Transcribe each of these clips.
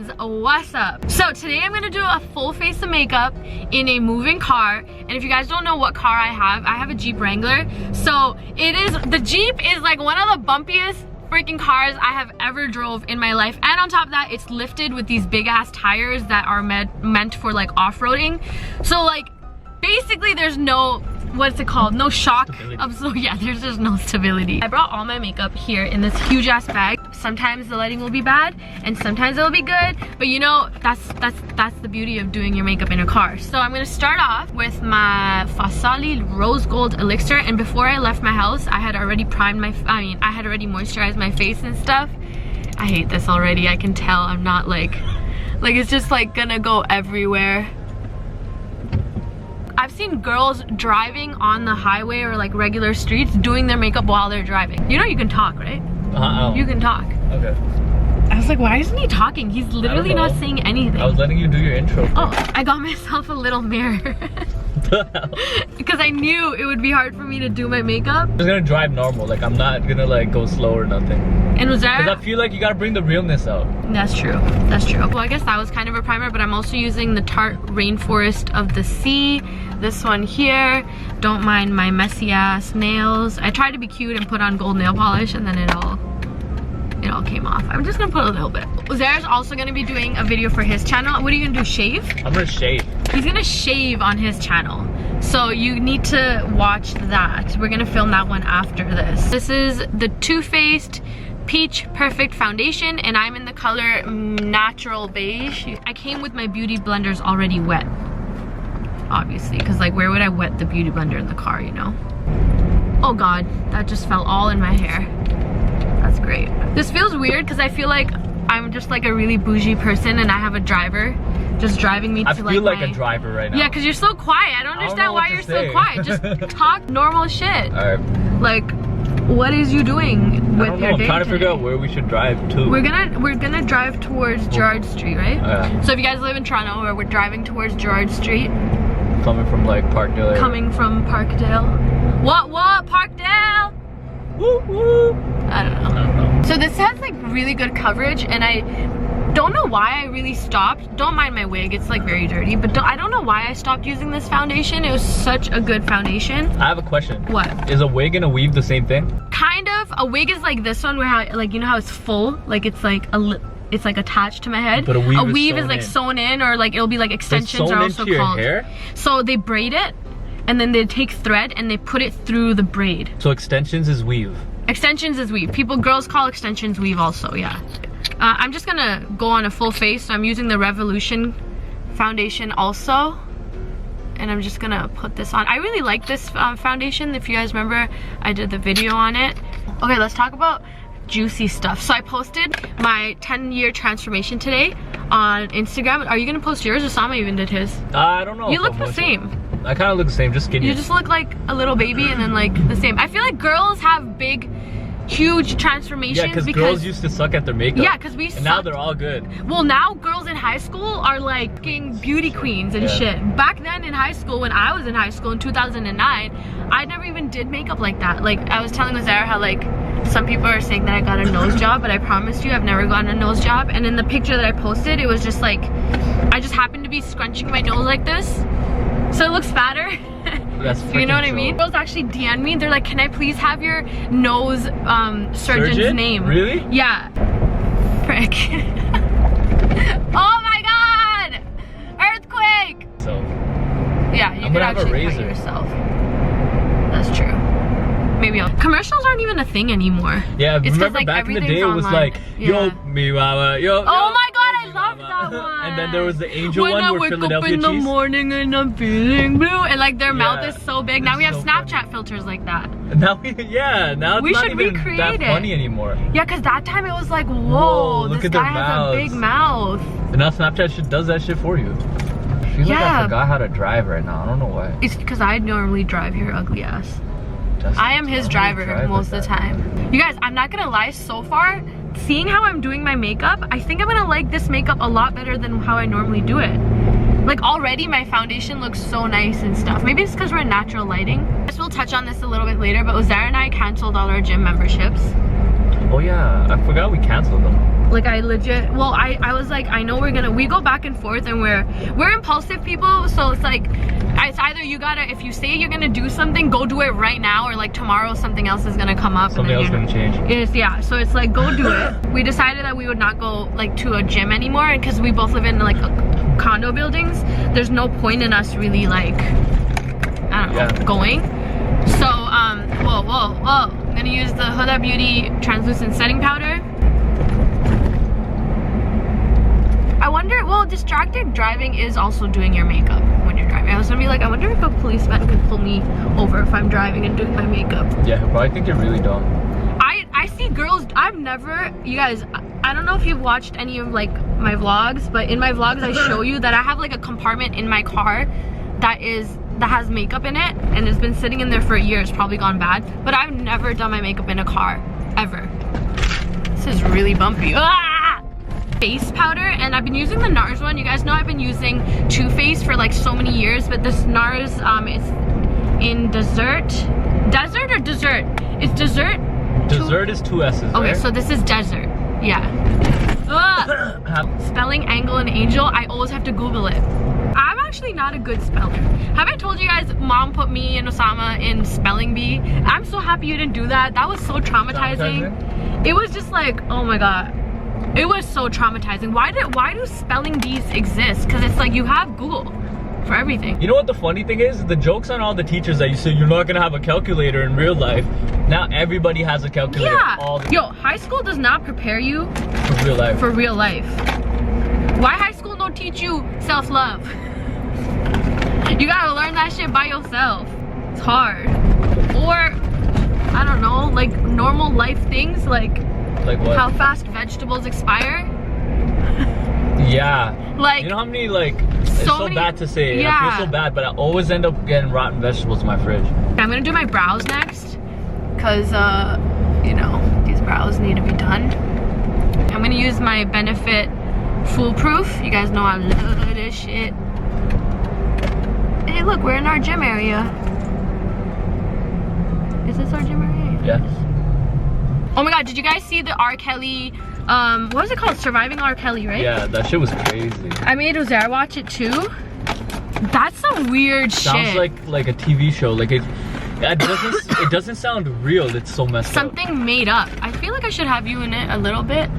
friends, what's up? So today I'm gonna do a full face of makeup in a moving car. And if you guys don't know what car I have a Jeep Wrangler. So the Jeep is like one of the bumpiest freaking cars I have ever drove in my life. And on top of that, it's lifted with these big ass tires that are meant for like off-roading. So like basically there's no, what's it called, no shock there's just no stability. I brought all my makeup here in this huge ass bag. Sometimes the lighting will be bad and sometimes it'll be good, but you know, that's the beauty of doing your makeup in a car. So I'm gonna start off with my Fasali rose gold elixir, and before I left my house I had already I had already moisturized my face and stuff. I hate this already. I can tell I'm not like it's just like gonna go everywhere. I've seen girls driving on the highway or like regular streets doing their makeup while they're driving. You know you can talk, right? You can talk. Okay. I was like, why isn't he talking? He's literally not saying anything. I was letting you do your intro first. Oh, I got myself a little mirror. Because I knew it would be hard for me to do my makeup. I'm just gonna drive normal. Like I'm not gonna like go slow or nothing. And was that? Because I feel like you gotta bring the realness out. That's true. That's true. Well, I guess that was kind of a primer, but I'm also using the Tarte Rainforest of the Sea. This one here. Don't mind my messy ass nails. I tried to be cute and put on gold nail polish, and then it all came off. I'm just gonna put a little bit. Zaid's also gonna be doing a video for his channel. What are you gonna do, shave? I'm gonna shave. He's gonna shave on his channel. So you need to watch that. We're gonna film that one after this. This is the Too Faced Peach Perfect Foundation, and I'm in the color Natural Beige. I came with my beauty blenders already wet. Obviously, because like where would I wet the beauty blender in the car, you know? Oh god, that just fell all in my hair. That's great. This feels weird because I feel like I'm just like a really bougie person and I have a driver just driving me to like I feel like a driver right now. Yeah, because you're so quiet. I don't understand why you're so quiet. Just talk normal shit. Alright. Like, what is you doing with your day? I'm trying to figure out where we should drive to. We're gonna drive towards Gerrard Street, right? So if you guys live in Toronto, we're driving towards Gerrard Street. Coming from like Parkdale area. Coming from Parkdale. What? Parkdale? Woo woo. I don't know. So this has like really good coverage, and I don't know why I really stopped. Don't mind my wig, it's like very dirty, but I don't know why I stopped using this foundation. It was such a good foundation. I have a question. What? Is a wig and a weave the same thing? Kind of. A wig is like this one where like, you know how it's full? Like it's like it's like attached to my head. But a weave is like sewn in, or like it'll be like extensions are also called. Hair? So they braid it and then they take thread and they put it through the braid. So extensions is weave. Extensions is weave. Girls call extensions weave also, yeah. I'm just gonna go on a full face, so I'm using the Revolution foundation also. And I'm just gonna put this on. I really like this foundation. If you guys remember, I did the video on it. Okay, let's talk about juicy stuff. So I posted my 10-year transformation today on Instagram. Are you gonna post yours, or Sama even did his? I don't know. You look the same. I kind of look the same, just skinny. You just look like a little baby and then like the same. I feel like girls have big, huge transformations. Yeah, because girls used to suck at their makeup. Yeah, because we sucked. And now they're all good. Well, now girls in high school are like fucking beauty queens and shit. Back then in high school, when I was in high school in 2009, I never even did makeup like that. Like I was telling UZAIR how like some people are saying that I got a nose job, but I promised you I've never gotten a nose job. And in the picture that I posted, it was just like, I just happened to be scrunching my nose like this. So it looks fatter. That's you know what I mean? Girls actually DM me. They're like, can I please have your nose surgeon's name? Really? Yeah. Frick. Oh my god! Earthquake! So yeah, you could actually cut yourself. That's true. Maybe I'll. Commercials aren't even a thing anymore. Yeah, it's remember like, back in the day it was like, yo, me mama, yo. Oh my god, I love that one. And then there was the angel one where Philadelphia cheese. When I wake up in the morning and I'm feeling blue, and like their mouth is so big. Now we have Snapchat filters like that. Now now it's not even that funny anymore. Yeah, because that time it was like, whoa, this guy has a big mouth. And now Snapchat does that shit for you. I feel like I forgot how to drive right now. I don't know why. It's because I normally drive your ugly ass. I am his driver most of the time. You guys, I'm not gonna lie, so far, seeing how I'm doing my makeup, I think I'm gonna like this makeup a lot better than how I normally do it. Like already my foundation looks so nice and stuff. Maybe it's because we're in natural lighting. I guess we'll touch on this a little bit later, but UZAIR and I canceled all our gym memberships. Oh yeah, I forgot we canceled them. Like I legit, well, I was like, I know we go back and forth, and we're impulsive people, so it's like, it's either you gotta, if you say you're gonna do something, go do it right now, or like tomorrow something else is gonna come up. Something else is gonna change. Yeah, so it's like, go do it. We decided that we would not go like to a gym anymore, because we both live in like condo buildings. There's no point in us really like, I don't know, going. So, whoa. I'm gonna use the Huda Beauty translucent setting powder. I wonder, well, distracted driving is also doing your makeup when you're driving. I was gonna be like, I wonder if a policeman can pull me over if I'm driving and doing my makeup. Yeah, but I think you're really dumb. I see girls, I've never, you guys, I don't know if you've watched any of like my vlogs, but in my vlogs I show you that I have like a compartment in my car that has makeup in it, and it's been sitting in there for years, probably gone bad, but I've never done my makeup in a car, ever. This is really bumpy. Ah! Face powder, and I've been using the NARS one. You guys know I've been using Too Faced for like so many years, but this NARS is in Desert or Dessert? It's Dessert. Dessert is 2 S's, okay, right? so this is Desert. Yeah. Spelling angle and angel, I always have to Google it. I'm actually not a good speller. Have I told you guys mom put me and Osama in spelling bee? I'm so happy you didn't do that. That was so traumatizing. It was just like, oh my god. It was so traumatizing. Why do spelling bees exist? Because it's like you have Google for everything. You know what the funny thing is? The joke's on all the teachers that you say you're not gonna have a calculator in real life. Now everybody has a calculator. Yeah. Yo, high school does not prepare you for real life. For real life. Why high school don't teach you self-love? You gotta learn that shit by yourself. It's hard. Or, I don't know, like normal life things, like what? How fast vegetables expire. Yeah. Like, you know how many, like, it's so bad to say. Yeah. I feel so bad, but I always end up getting rotten vegetables in my fridge. I'm gonna do my brows next, because, you know, these brows need to be done. I'm gonna use my Benefit Foolproof. You guys know I love this shit. Hey, look, we're in our gym area. Is this our gym area? Yes. Oh my god, did you guys see the R. Kelly, what was it called? Surviving R. Kelly, right? Yeah, that shit was crazy. I made UZAIR watch it too. That's some weird shit. Sounds like a TV show. Like it doesn't sound real. It's so messed up. Something made up. I feel like I should have you in it a little bit,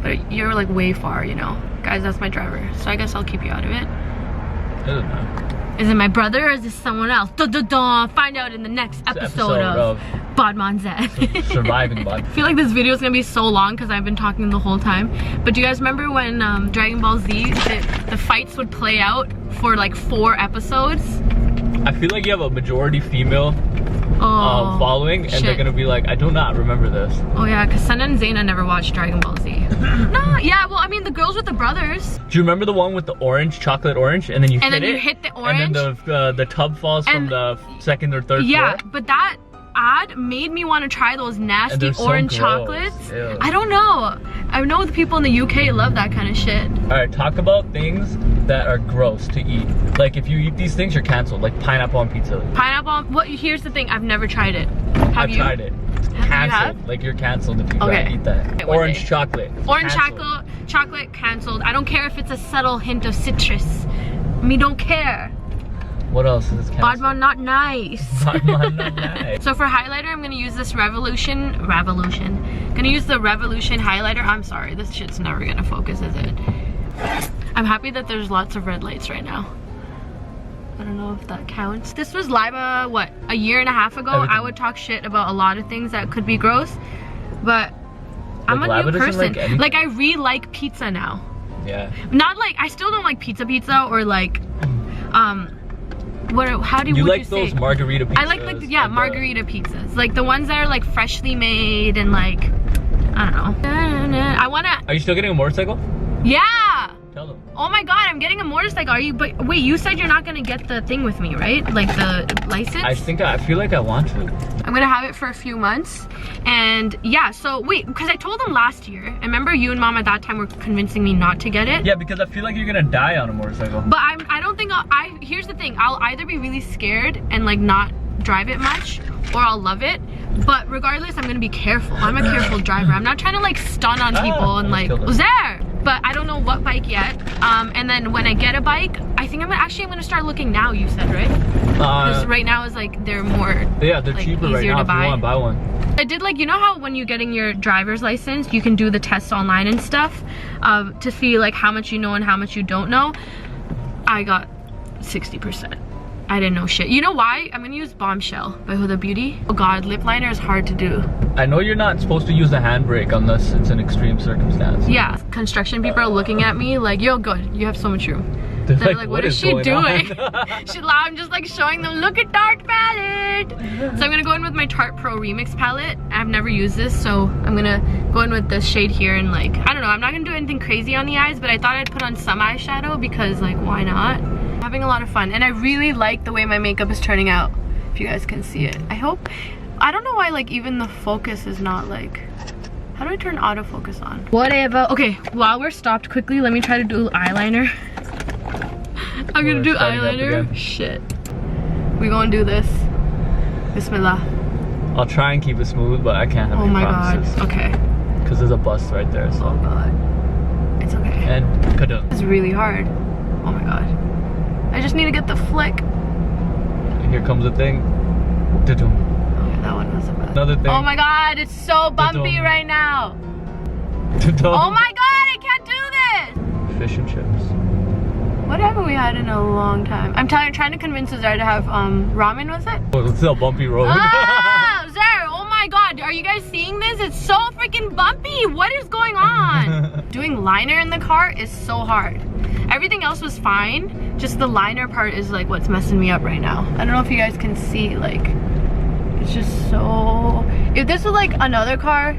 but you're like way far, you know. Guys, that's my driver, so I guess I'll keep you out of it. I don't know. Is it my brother or is this someone else? Find out in the next episode of BodmonZaid. Surviving Bod. I feel like this video is gonna be so long because I've been talking the whole time. But do you guys remember when Dragon Ball Z, the fights would play out for like 4 episodes? I feel like you have a majority female following, and they're gonna be like, I do not remember this. Oh yeah, because Sana and Zaina never watched Dragon Ball Z. No, yeah, well, I mean, the girls with the brothers. Do you remember the one with the orange, chocolate orange, and then you hit the orange? And then the tub falls from the 2nd or 3rd floor? Yeah, but that ad made me want to try those nasty orange chocolates. Ew. I don't know. I know the people in the UK love that kind of shit. Alright, talk about things that are gross to eat. Like, if you eat these things, you're canceled. Like pineapple on pizza. Pineapple on, what? Here's the thing, I've never tried it. Have you? I've tried it. Canceled. Like, you're canceled if you try to eat that. Orange chocolate. Orange chocolate canceled. I don't care if it's a subtle hint of citrus. Me don't care. What else is canceled? Bodmon not nice. Bodmon not nice. So for highlighter, I'm gonna use this Revolution. Gonna use the Revolution highlighter. I'm sorry, this shit's never gonna focus, is it? I'm happy that there's lots of red lights right now. I don't know if that counts. This was live, what, a year and a half ago? I would talk shit about a lot of things that could be gross, but I'm a new person. Like, I re-like pizza now. Yeah. Not like, I still don't like pizza or like, how do you like those margarita pizzas? I like yeah, margarita pizzas. Like the ones that are like freshly made and like, I don't know. I wanna. Are you still getting a motorcycle? Yeah. Tell them. Oh my god, I'm getting a motorcycle. Are you? But wait, you said you're not gonna get the thing with me, right? Like the license? I feel like I want to. I'm gonna have it for a few months. And yeah, so wait, because I told them last year. I remember you and mom at that time were convincing me not to get it. Yeah, because I feel like you're gonna die on a motorcycle. But I don't think here's the thing, I'll either be really scared and like not drive it much, or I'll love it. But regardless, I'm gonna be careful. I'm a careful driver. I'm not trying to like stun on people and like UZAIR. But I don't know what bike yet. And then when I get a bike, I think I'm gonna start looking now. You said, right? Because right now is like they're more yeah, they're like, cheaper right now if you want to buy one. I did like, you know how when you're getting your driver's license, you can do the tests online and stuff to see like how much you know and how much you don't know. I got 60%. I didn't know shit. You know why? I'm gonna use Bombshell by Huda Beauty. Oh god, lip liner is hard to do. I know you're not supposed to use the handbrake unless it's an extreme circumstance. Yeah, construction people are looking at me like, yo, good, you have so much room. They're like, what is she doing? I'm just like showing them, look at Tarte palette. So I'm gonna go in with my Tarte Pro Remix palette. I've never used this, so I'm gonna go in with this shade here and like, I don't know, I'm not gonna do anything crazy on the eyes, but I thought I'd put on some eyeshadow because like, why not? I'm having a lot of fun and I really like the way my makeup is turning out, if you guys can see it. I hope, I don't know why like even the focus is not like, how do I turn autofocus on? Whatever. Okay, while we're stopped quickly, let me try to do eyeliner. I'm gonna do eyeliner. Shit. We gonna do this. Bismillah. I'll try and keep it smooth, but I can't have any promises. God. Okay. Because there's a bus right there, so. Oh god. It's okay. And kadum. It's really hard. Oh my god. I just need to get the flick. Here comes the thing. Da-dum. Okay, that one wasn't bad. Another thing. Oh my god, it's so bumpy right now. Da-dum. Oh my god, I can't do this. Fish and chips. What haven't we had in a long time? I'm trying to convince UZAIR to have ramen, was it? Oh, it's a bumpy road. Ah, UZAIR, oh my god, are you guys seeing this? It's so freaking bumpy. What is going on? Doing liner in the car is so hard. Everything else was fine. Just the liner part is like what's messing me up right now. I don't know if you guys can see, like, it's just so... If this was like another car,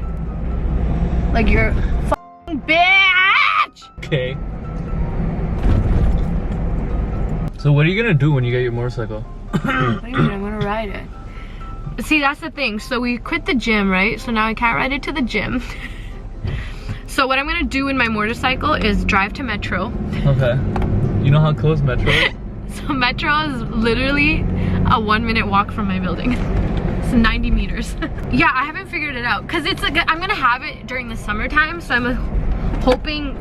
like you're f***ing bitch! Okay. So what are you gonna do when you get your motorcycle? What do you mean? I'm gonna ride it. See, that's the thing. So we quit the gym, right? So now I can't ride it to the gym. So what I'm gonna do in my motorcycle is drive to Metro. Okay. You know how close Metro is? So Metro is literally a 1-minute walk from my building. It's 90 meters. Yeah, I haven't figured it out. Cause it's like, I'm gonna have it during the summertime. So I'm hoping.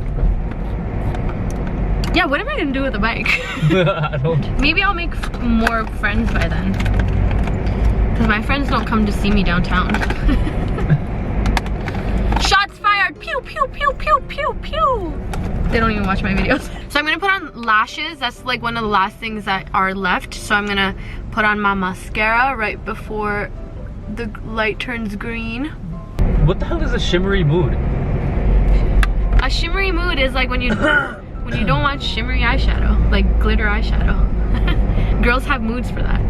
Yeah, what am I gonna do with the bike? I don't... Maybe I'll make more friends by then. Because my friends don't come to see me downtown. Shots fired! Pew, pew, pew, pew, pew, pew! They don't even watch my videos. So I'm gonna put on lashes. That's like one of the last things that are left. So I'm gonna put on my mascara right before the light turns green. What the hell is a shimmery mood? A shimmery mood is like when you... when you don't want shimmery eyeshadow, like glitter eyeshadow. Girls have moods for that.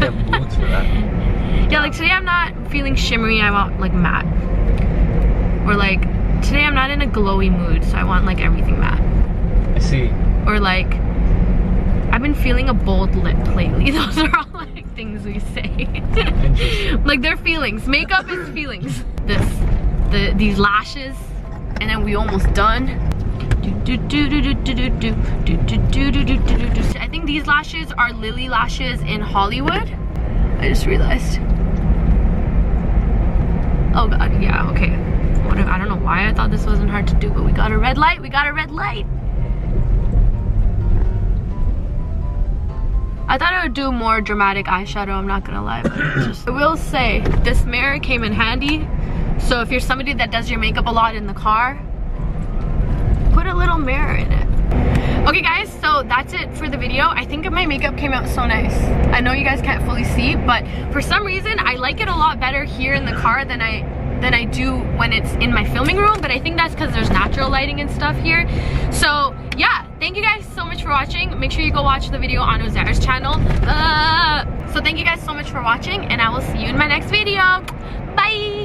They have moods for that. Yeah, like today I'm not feeling shimmery, I want like matte. Or like, today I'm not in a glowy mood, so I want like everything matte. I see. Or like, I've been feeling a bold lip lately. Those are all like things we say. Like they're feelings. Makeup is feelings. These lashes, and then we almost done. I think these lashes are Lily lashes in Hollywood. I just realized. Oh god, yeah, okay. Whatever. I don't know why I thought this wasn't hard to do, but we got a red light. We got a red light. I thought I would do more dramatic eyeshadow, I'm not gonna lie, but it's just... I will say, this mirror came in handy. So if you're somebody that does your makeup a lot in the car, put a little mirror in it. Okay guys, so that's it for the video. I think my makeup came out so nice. I know you guys can't fully see, but for some reason I like it a lot better here in the car than I do when it's in my filming room, but I think that's because there's natural lighting and stuff here. So yeah, thank you guys so much for watching. Make sure you go watch the video on UZAIR's channel. So thank you guys so much for watching, and I will see you in my next video. Bye!